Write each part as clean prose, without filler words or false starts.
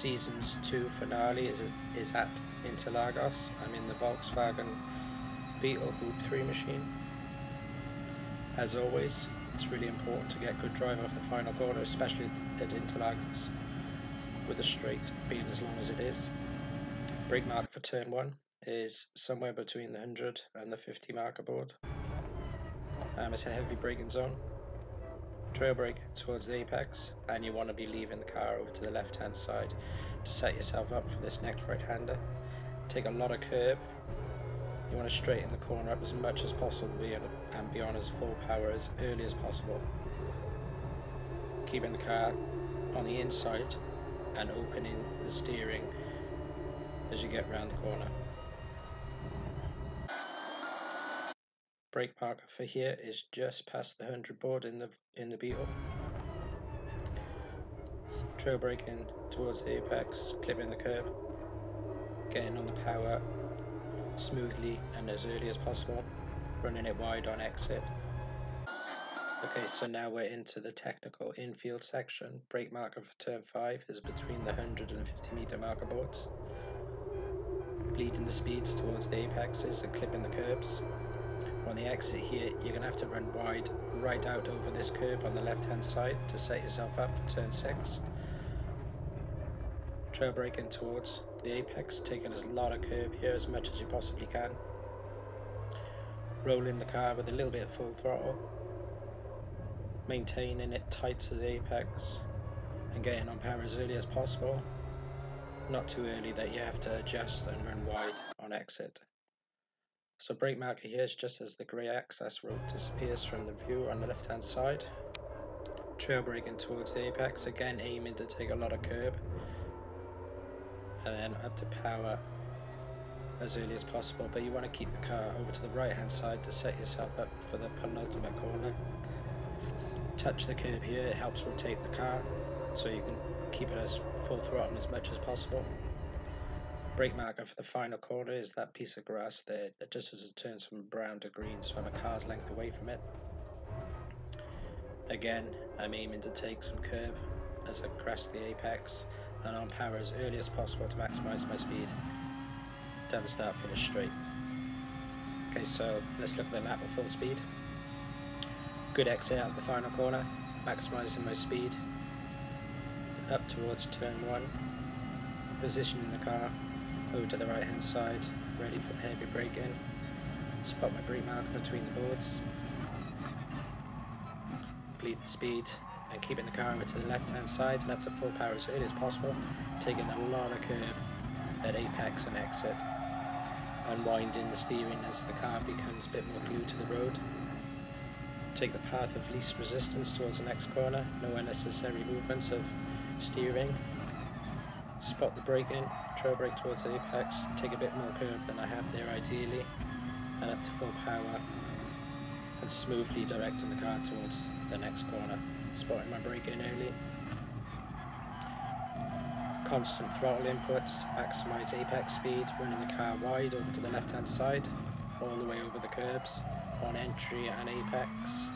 Season's 2 finale is at Interlagos. I'm in the Volkswagen Beetle Gr3 machine. As always, it's really important to get good drive off the final corner, especially at Interlagos, with the straight being as long as it is. Brake marker for turn 1 is somewhere between the 100 and the 50 marker board. It's a heavy braking zone. Trail brake towards the apex, and you want to be leaving the car over to the left hand side to set yourself up for this next right hander. Take a lot of curb. You want to straighten the corner up as much as possible and be on as full power as early as possible, keeping the car on the inside and opening the steering as you get round the corner. Brake marker for here is just past the 100 board in the Beetle. Trail braking towards the apex, clipping the curb, getting on the power smoothly and as early as possible, running it wide on exit. Okay, so now we're into the technical infield section. Brake marker for turn 5 is between the 100 and 50 meter marker boards. Bleeding the speeds towards the apexes and clipping the curbs. On the exit here, you're going to have to run wide right out over this curb on the left hand side to set yourself up for turn 6. Trail braking towards the apex, taking a lot of curb here as much as you possibly can. Rolling the car with a little bit of full throttle, maintaining it tight to the apex and getting on power as early as possible. Not too early that you have to adjust and run wide on exit. So brake marker here is just as the grey access road disappears from the view on the left hand side. Trail braking towards the apex, again aiming to take a lot of curb and then up to power as early as possible, but you want to keep the car over to the right hand side to set yourself up for the penultimate corner. Touch the curb here, it helps rotate the car so you can keep it as full throttle as much as possible. Brake marker for the final corner is that piece of grass there, just as it turns from brown to green, so I'm a car's length away from it. Again, I'm aiming to take some curb as I crest the apex and on power as early as possible to maximise my speed down the start finish straight. Okay, so let's look at the lap at full speed. Good exit out of the final corner, maximising my speed up towards turn 1, positioning the car over to the right hand side, ready for the heavy braking. Spot my brake marker between the boards, bleed the speed and keeping the car over to the left hand side and up to full power as early as possible, taking a lot of curb at apex and exit, unwinding the steering as the car becomes a bit more glued to the road. Take the path of least resistance towards the next corner, no unnecessary movements of steering. Spot the braking, trail brake towards the apex, take a bit more curb than I have there ideally, and up to full power, and smoothly directing the car towards the next corner. Spotting my brake in early. Constant throttle inputs to maximise apex speed, running the car wide over to the left hand side, all the way over the curbs, on entry and apex.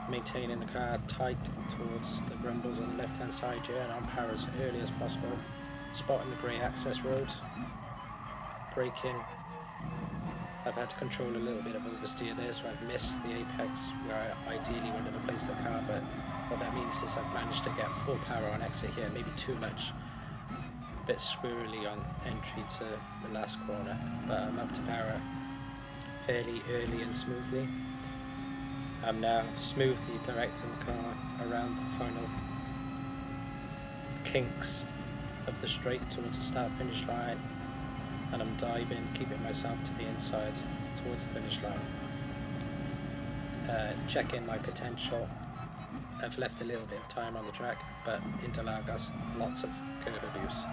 Maintaining the car tight towards the rumbles on the left hand side here and on power as early as possible. Spotting the grey access road. Braking. I've had to control a little bit of oversteer there, so I've missed the apex where I ideally wanted to place the car, but what that means is I've managed to get full power on exit here, maybe too much. A bit squirrely on entry to the last corner, but I'm up to power fairly early and smoothly. I'm now smoothly directing the car around the final kinks of the straight towards the start finish line, and I'm diving, keeping myself to the inside towards the finish line. Checking my potential. I've left a little bit of time on the track, but Interlagos, lots of curb abuse.